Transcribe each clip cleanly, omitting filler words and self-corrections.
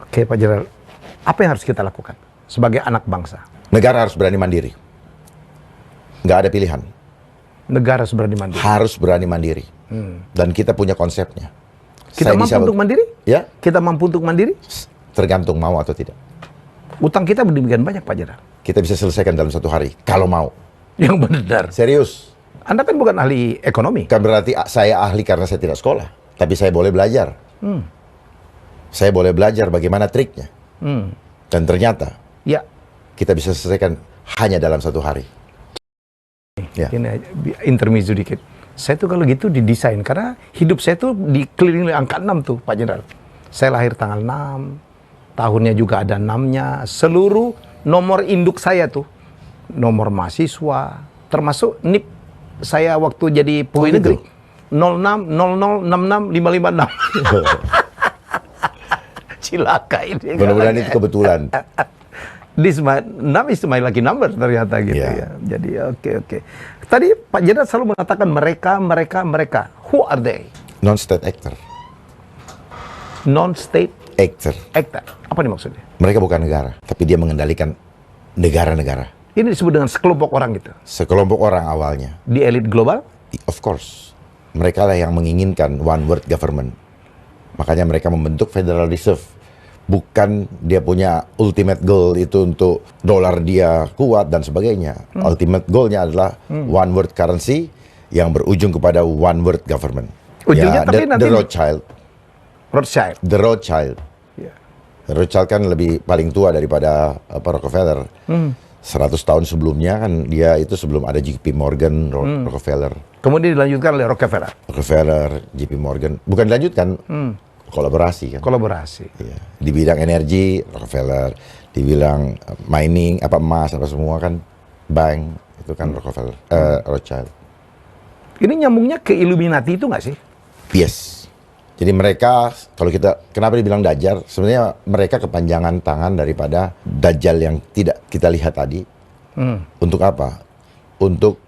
Oke Pak Jenderal, apa yang harus kita lakukan sebagai anak bangsa? Negara harus berani mandiri. Nggak ada pilihan. Negara harus berani mandiri. Harus berani mandiri. Dan kita punya konsepnya. Kita mampu untuk mandiri? Ya. Kita mampu untuk mandiri? Tergantung mau atau tidak. Utang kita demikian banyak Pak Jenderal. Kita bisa selesaikan dalam 1 hari, kalau mau. Yang benar. Serius. Anda kan bukan ahli ekonomi. Kan berarti saya ahli karena saya tidak sekolah. Tapi saya boleh belajar. Saya boleh belajar bagaimana triknya. Dan ternyata Ya. kita bisa selesaikan hanya dalam 1 hari. Ya. Ini intermezzo dikit. Saya tuh kalau gitu didesain, karena hidup saya tuh dikelilingi oleh angka 6 tuh Pak Jenderal. Saya lahir tanggal 6, tahunnya juga ada 6-nya. Seluruh nomor induk saya tuh, nomor mahasiswa, termasuk NIP saya waktu jadi pegawai negeri. 06, 00, 66, 556. Cilaka ini. Mudah-mudahan itu kebetulan. This name is my lucky number ternyata gitu ya. Jadi oke. Tadi Pak Jenderal selalu mengatakan mereka. Who are they? Non-state actor. Non-state Actor. actor. Apa nih maksudnya? Mereka bukan negara, tapi dia mengendalikan negara-negara. Ini disebut dengan sekelompok orang gitu. Sekelompok orang awalnya. Di elit global? Of course. Mereka lah yang menginginkan one world government. Makanya mereka membentuk Federal Reserve. Bukan dia punya ultimate goal itu untuk dolar dia kuat dan sebagainya. Ultimate goalnya adalah one world currency yang berujung kepada one world government. Ujungnya tapi nanti the Rothschild. The Rothschild. Yeah. Rothschild kan lebih paling tua daripada Rockefeller. 100 tahun sebelumnya kan dia itu sebelum ada JP Morgan, Rockefeller. Kemudian dilanjutkan oleh Rockefeller, JP Morgan. Bukan dilanjutkan. Kolaborasi kan. Kolaborasi. Iya. Di bidang energi Rockefeller, di bidang mining emas apa semua kan bank itu kan Rockefeller, Rothschild. Ini nyambungnya ke Illuminati itu nggak sih? Yes. Jadi mereka kalau kenapa dibilang Dajjal? Sebenarnya mereka kepanjangan tangan daripada Dajjal yang tidak kita lihat tadi. Untuk apa? Untuk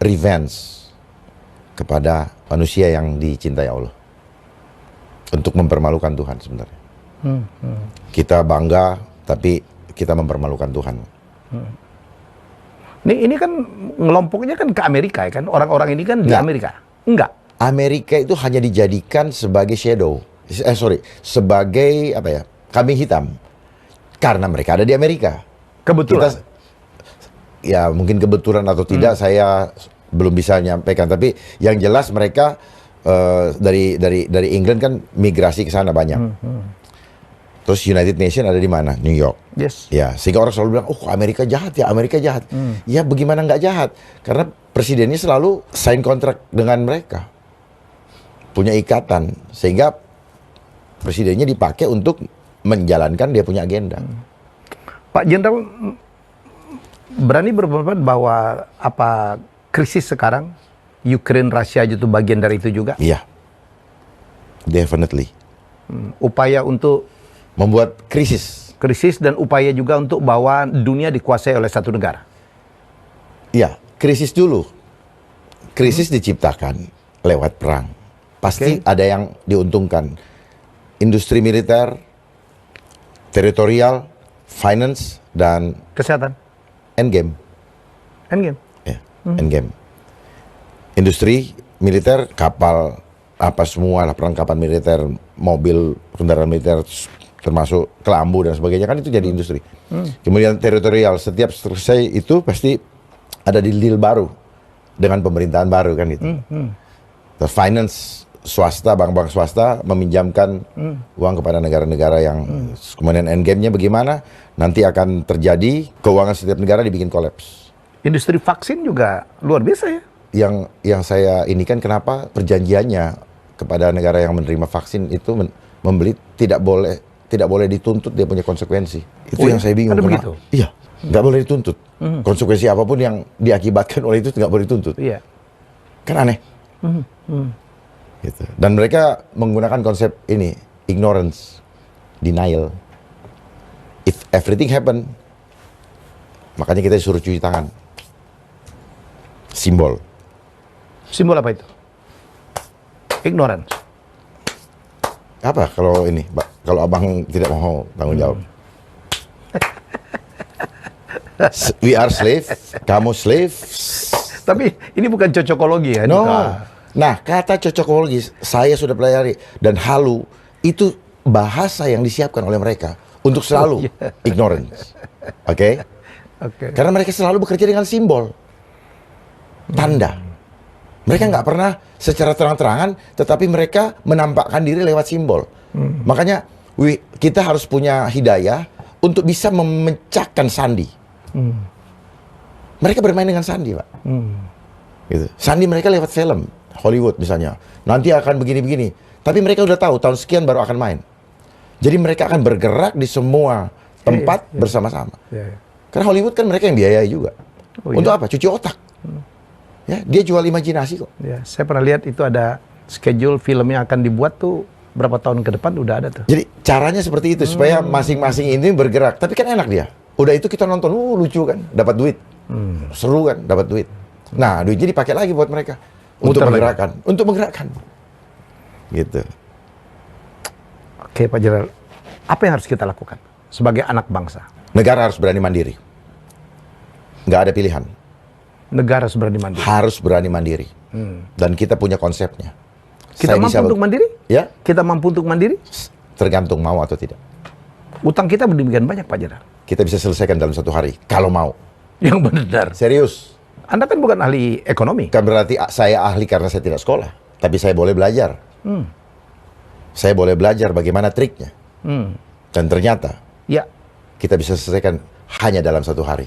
revenge kepada manusia yang dicintai Allah. Untuk mempermalukan Tuhan sebenarnya. Kita bangga, tapi kita mempermalukan Tuhan. Ini kan ngelompoknya kan ke Amerika ya kan? Orang-orang ini kan di Amerika? Enggak. Amerika itu hanya dijadikan sebagai shadow. Sebagai apa ya? Kambing hitam. Karena mereka ada di Amerika. Kebetulan. Ya mungkin kebetulan atau tidak saya belum bisa nyampaikan. Tapi yang jelas mereka dari England kan migrasi ke sana banyak. Terus United Nations ada di mana? New York. Yes. Ya, sehingga orang selalu bilang, oh Amerika jahat ya, Amerika jahat. Ya bagaimana nggak jahat? Karena presidennya selalu sign kontrak dengan mereka. Punya ikatan. Sehingga presidennya dipakai untuk menjalankan dia punya agenda. Pak Jenderal berani berpendapat bahwa krisis sekarang Ukraine, Rusia itu bagian dari itu juga? Iya, definitely. Upaya untuk membuat krisis dan upaya juga untuk bahwa dunia dikuasai oleh satu negara. Iya, krisis dulu. Krisis diciptakan lewat perang. Pasti ada yang diuntungkan. Industri militer, teritorial, finance, dan kesehatan. Endgame. Ya, endgame. Industri militer, kapal, apa semua lah perlengkapan militer, mobil, kendaraan militer, termasuk kelambu dan sebagainya kan itu jadi industri. Kemudian teritorial, setiap selesai itu pasti ada deal baru dengan pemerintahan baru kan gitu. Terus finance swasta, bank-bank swasta meminjamkan uang kepada negara-negara yang kemudian endgame-nya bagaimana? Nanti akan terjadi keuangan setiap negara dibikin kolaps. Industri vaksin juga luar biasa ya. Yang saya ini kan kenapa perjanjiannya kepada negara yang menerima vaksin itu membeli tidak boleh dituntut, dia punya konsekuensi. Itu yang saya bingung. Ada begitu? Iya, nggak boleh dituntut. Konsekuensi apapun yang diakibatkan oleh itu nggak boleh dituntut. Iya. Kan aneh. Gitu. Dan mereka menggunakan konsep ini, ignorance, denial. If everything happen, makanya kita disuruh cuci tangan. Simbol. Simbol apa itu? Ignorance. Apa kalau ini, Pak? Kalau abang tidak mau tanggung jawab. We are slave, kamu slave. Tapi ini bukan cocokologi ya? No. Bukan. Nah, kata cocokologi saya sudah pelajari, dan halu itu bahasa yang disiapkan oleh mereka untuk selalu ignorance. Oke? Oke. Karena mereka selalu bekerja dengan simbol, tanda. Mereka nggak pernah secara terang-terangan, tetapi mereka menampakkan diri lewat simbol. Makanya kita harus punya hidayah untuk bisa memecahkan sandi. Mereka bermain dengan sandi, Pak. Gitu. Sandi mereka lewat film, Hollywood misalnya. Nanti akan begini-begini. Tapi mereka udah tahu tahun sekian baru akan main. Jadi mereka akan bergerak di semua tempat bersama-sama. Karena Hollywood kan mereka yang biayai juga. Untuk apa? Cuci otak. Ya, dia jual imajinasi kok. Ya, saya pernah lihat itu ada schedule film yang akan dibuat tuh berapa tahun ke depan udah ada tuh. Jadi caranya seperti itu supaya masing-masing ini bergerak. Tapi kan enak dia. Udah itu kita nonton, lucu kan, dapat duit. Seru kan, dapat duit. Nah, duitnya dipakai lagi buat mereka untuk menggerakkan, untuk menggerakkan. Gitu. Oke, Pak Jenderal. Apa yang harus kita lakukan sebagai anak bangsa? Negara harus berani mandiri. Nggak ada pilihan. Negara harus berani mandiri. Harus berani mandiri. Dan kita punya konsepnya. Kita mampu untuk mandiri? Ya. Kita mampu untuk mandiri? Tergantung mau atau tidak. Utang kita demikian banyak, Pak Jenderal. Kita bisa selesaikan dalam 1 hari, kalau mau. Yang benar. Serius. Anda kan bukan ahli ekonomi. Kan berarti saya ahli karena saya tidak sekolah. Tapi saya boleh belajar. Saya boleh belajar bagaimana triknya. Dan ternyata Ya. kita bisa selesaikan hanya dalam 1 hari.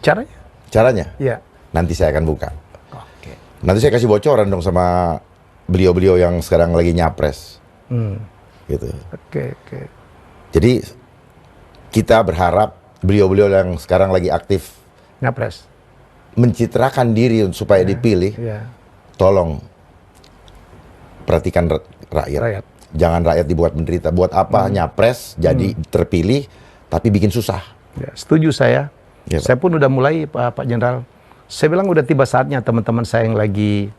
Caranya? Caranya? Ya. Nanti saya akan buka. Oke. Nanti saya kasih bocoran dong sama beliau-beliau yang sekarang lagi nyapres. Gitu. Oke. Jadi kita berharap beliau-beliau yang sekarang lagi aktif Nyapres. mencitrakan diri supaya dipilih. Ya. Tolong perhatikan rakyat. Rakyat. Jangan rakyat dibuat menderita. Buat apa nyapres jadi terpilih tapi bikin susah. Ya, setuju saya. Ya, Pak. Saya pun udah mulai, Pak Jenderal. Saya bilang udah tiba saatnya teman-teman saya yang lagi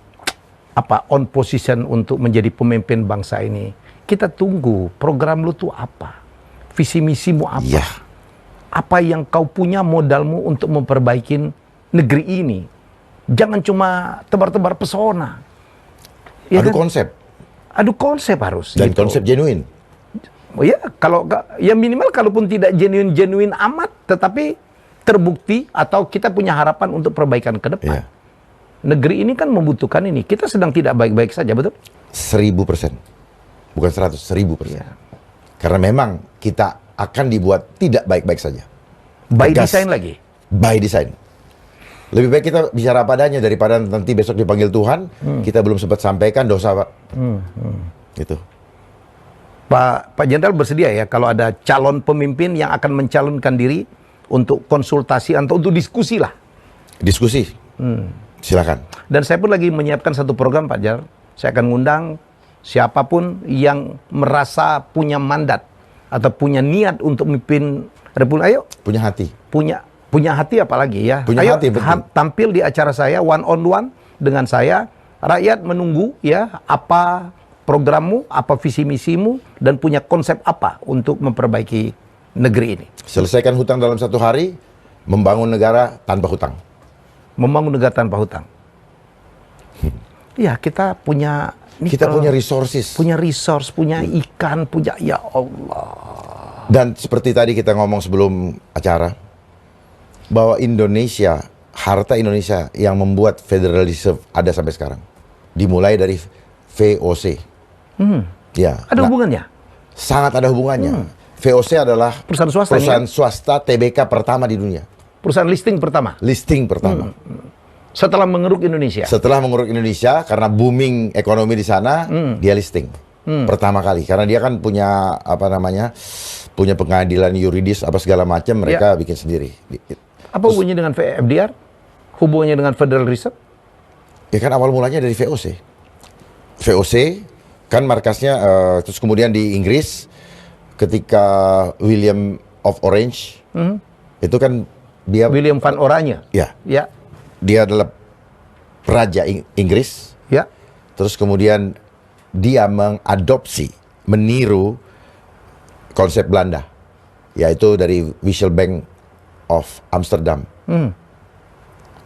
on position untuk menjadi pemimpin bangsa ini. Kita tunggu program lu tuh apa? Visi misimu apa? Iya. Apa yang kau punya modalmu untuk memperbaiki negeri ini? Jangan cuma tebar-tebar pesona. Ya Adu kan? konsep. Adu konsep harus. Dan gitu. konsep genuine. Oh ya, ya minimal kalaupun tidak genuine amat, tetapi terbukti atau kita punya harapan untuk perbaikan ke depan. Iya. Negeri ini kan membutuhkan ini. Kita sedang tidak baik-baik saja, betul? 1000%. Bukan 100, 1000%. Ya. Karena memang kita akan dibuat tidak baik-baik saja. By Tegas. design lagi. By design. Lebih baik kita bicara padanya daripada nanti besok dipanggil Tuhan, kita belum sempat sampaikan dosa, Pak. Gitu. Pak Jenderal bersedia ya kalau ada calon pemimpin yang akan mencalonkan diri untuk konsultasi atau untuk diskusi lah. Diskusi. Silakan. Dan saya pun lagi menyiapkan satu program, Pak Jenderal. Saya akan ngundang siapapun yang merasa punya mandat atau punya niat untuk memimpin Republik. Ayo. Punya hati. Punya hati apalagi ya. Punya Ayo hati, betul. tampil di acara saya one on one dengan saya. Rakyat menunggu ya apa programmu, apa visi misimu dan punya konsep apa untuk memperbaiki negeri ini. Selesaikan hutang dalam 1 hari, membangun negara tanpa hutang. Membangun negara tanpa hutang. Ya, kita punya Kita punya resources. punya resource, punya ikan, punya ya Allah. Dan seperti tadi kita ngomong sebelum acara, bahwa Indonesia, harta Indonesia yang membuat Federal Reserve ada sampai sekarang. Dimulai dari VOC. Ya, Ada hubungannya? sangat ada hubungannya. VOC adalah Perusahaan swasta, perusahaan swasta TBK pertama di dunia. Perusahaan listing pertama Listing pertama. setelah mengeruk Indonesia. Setelah menguruk Indonesia, karena booming ekonomi di sana, dia listing. Pertama kali. Karena dia kan punya, punya pengadilan yuridis, apa segala macam, mereka bikin sendiri. Apa hubungannya dengan FDR? Hubungannya dengan Federal Reserve? Ya kan awal mulanya dari VOC. VOC kan markasnya, terus kemudian di Inggris, ketika William of Orange, itu kan dia, William van Oranje. ya, Ya. dia adalah Raja Inggris. Ya. Terus kemudian dia mengadopsi, meniru konsep Belanda, yaitu dari Wissel Bank of Amsterdam,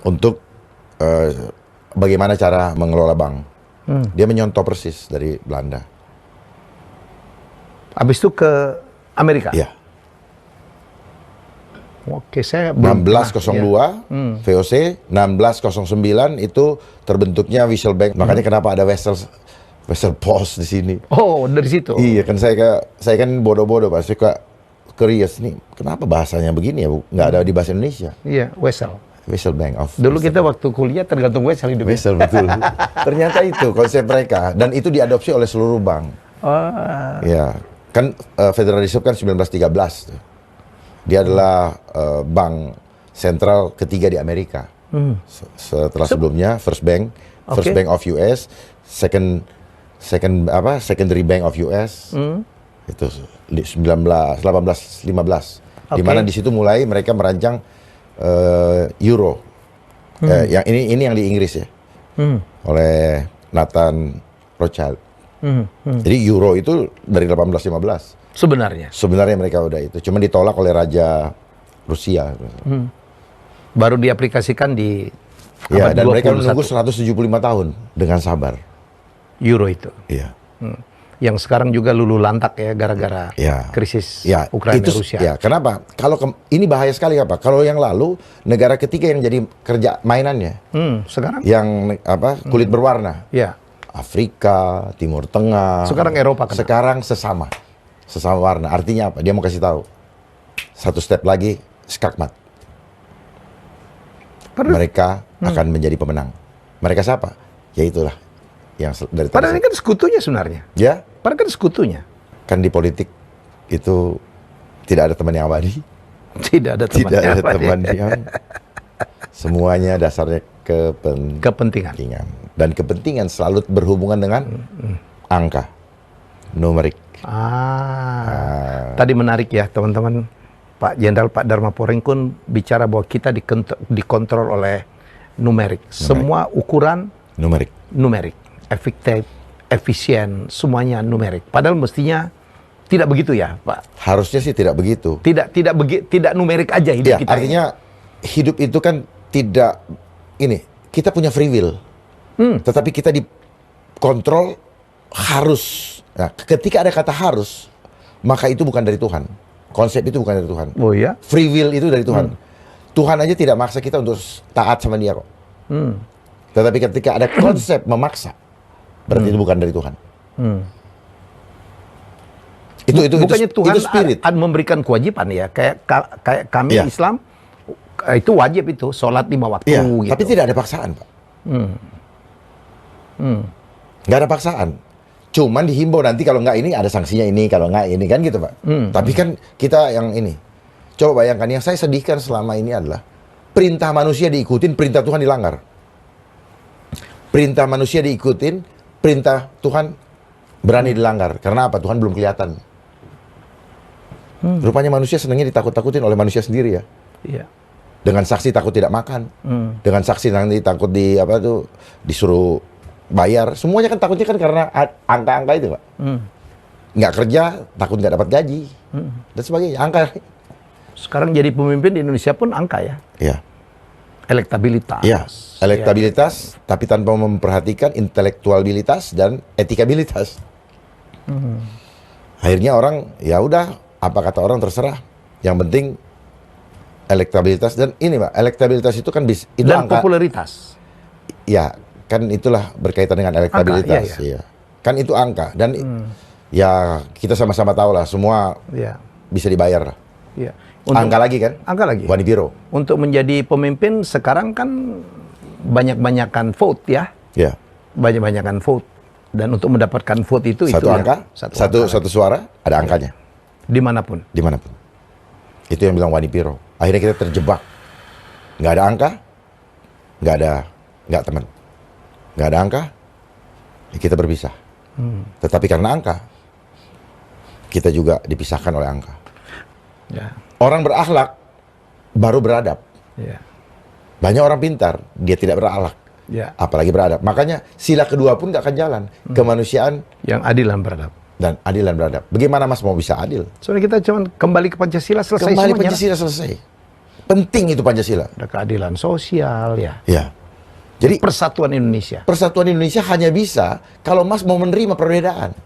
untuk bagaimana cara mengelola bank. Dia menyontoh persis dari Belanda. Habis itu ke Amerika? Ya. Oke, saya belum 1602 VOC, 1609 itu terbentuknya Wissel Bank. Makanya kenapa ada Wessel Post di sini. Oh, dari situ? Iya, kan saya kan bodoh-bodoh Pak, suka curious nih, kenapa bahasanya begini ya, Bu? Nggak ada di bahasa Indonesia. Iya, Wessel. Wissel Bank of Dulu Amsterdam. kita waktu kuliah tergantung Wessel hidupnya. Wessel, betul. Ternyata itu konsep mereka, dan itu diadopsi oleh seluruh bank. Oh. Ya, kan Federal Reserve kan 1913 tuh. Dia adalah bank sentral ketiga di Amerika. Setelah sebelumnya First Bank of US, Secondary Bank of US. Itu 1815. Di mana di situ mulai mereka merancang euro. Yang ini yang di Inggris ya. Oleh Nathan Rothschild. Jadi euro itu dari 1815. Sebenarnya mereka udah itu, cuma ditolak oleh Raja Rusia. Baru diaplikasikan di Ya, abad dan mereka 21. menunggu 175 tahun dengan sabar. Euro itu. Iya. Yang sekarang juga luluh lantak ya gara-gara Ya. krisis Ya, Ukraina itu, Rusia. Ya, kenapa? Kalau ini bahaya sekali apa? Kalau yang lalu negara ketiga yang jadi kerja mainannya, Sekarang? yang kulit berwarna, Ya. Afrika, Timur Tengah. Sekarang Eropa kena. Sekarang sesama warna. Artinya apa? Dia mau kasih tahu. Satu step lagi, skakmat. Mereka akan menjadi pemenang. Mereka siapa? Ya itulah yang dari tadi. Padahal ini kan sekutunya sebenarnya. Ya, Padahal kan sekutunya. kan di politik itu tidak ada teman yang abadi. Tidak ada teman. Tidak ada teman yang semuanya dasarnya Kepentingan. dan kepentingan selalu berhubungan dengan angka, numerik. Tadi menarik ya teman-teman. Pak Jenderal Pak Dharma Poring pun bicara bahwa kita dikontrol oleh numerik. Semua ukuran numerik. Efektif, efisien, semuanya numerik. Padahal mestinya tidak begitu ya, Pak. Harusnya sih tidak begitu. Tidak numerik aja hidup Ya, kita. artinya hidup itu kan tidak ini. Kita punya free will, tetapi kita dikontrol harus. Nah, ketika ada kata harus, maka itu bukan dari Tuhan. Konsep itu bukan dari Tuhan. Oh ya? Free will itu dari Tuhan. Tuhan aja tidak maksa kita untuk taat sama Dia kok. Tetapi ketika ada konsep memaksa, berarti itu bukan dari Tuhan. Bukannya Tuhan itu spirit. memberikan kewajiban ya, kayak kami Iya. Islam itu wajib itu sholat 5 waktu Iya, gitu. tapi tidak ada paksaan, Pak. Nggak ada paksaan. Cuman dihimbau nanti kalau nggak ini ada sanksinya ini, kalau nggak ini kan gitu, Pak. Tapi kan kita yang ini. Coba bayangkan, yang saya sedihkan selama ini adalah perintah manusia diikutin, perintah Tuhan dilanggar. Perintah manusia diikutin, perintah Tuhan berani dilanggar. Karena apa? Tuhan belum kelihatan. Rupanya manusia senangnya ditakut-takutin oleh manusia sendiri ya. Iya. Dengan saksi takut tidak makan. Dengan saksi nanti takut disuruh bayar. Semuanya kan takutnya kan karena angka-angka itu, Pak. Nggak kerja, takut nggak dapat gaji. Dan sebagainya. Angka. Sekarang jadi pemimpin di Indonesia pun angka ya. Iya. Elektabilitas. Iya. Elektabilitas, tapi tanpa memperhatikan intelektualitas dan etikabilitas. Akhirnya orang, ya udah, apa kata orang terserah. Yang penting elektabilitas dan ini, Pak, elektabilitas itu kan itu Dan angka. popularitas. Ya, kan itulah berkaitan dengan elektabilitas. Angka, iya. Iya. Kan itu angka dan ya kita sama-sama tahu lah semua Iya. bisa dibayar lah. Iya. Angka lagi kan? Angka lagi. Wani Biro. Untuk menjadi pemimpin sekarang kan banyak-banyakan vote ya. Ya. Banyak-banyakan vote. Dan untuk mendapatkan vote itu Satu ya, angka, satu suara, ada angkanya. dimanapun. Dimanapun. Itu yang bilang Wani Biro. Akhirnya kita terjebak. Nggak ada angka, nggak teman. Nggak ada angka, ya kita berpisah. Tetapi karena angka, kita juga dipisahkan oleh angka. Ya. Orang berakhlak baru beradab. Ya. Banyak orang pintar, dia tidak berakhlak. Ya. Apalagi beradab. Makanya sila kedua pun nggak akan jalan. Kemanusiaan, Yang adil dan beradab. dan adil dan beradab. Bagaimana Mas mau bisa adil? Soalnya kita cuma kembali ke Pancasila, selesai Kembali semuanya. Pancasila selesai. Penting itu Pancasila. Ada keadilan sosial, ya. Ya. Jadi Persatuan Indonesia. persatuan Indonesia hanya bisa kalau Mas mau menerima perbedaan.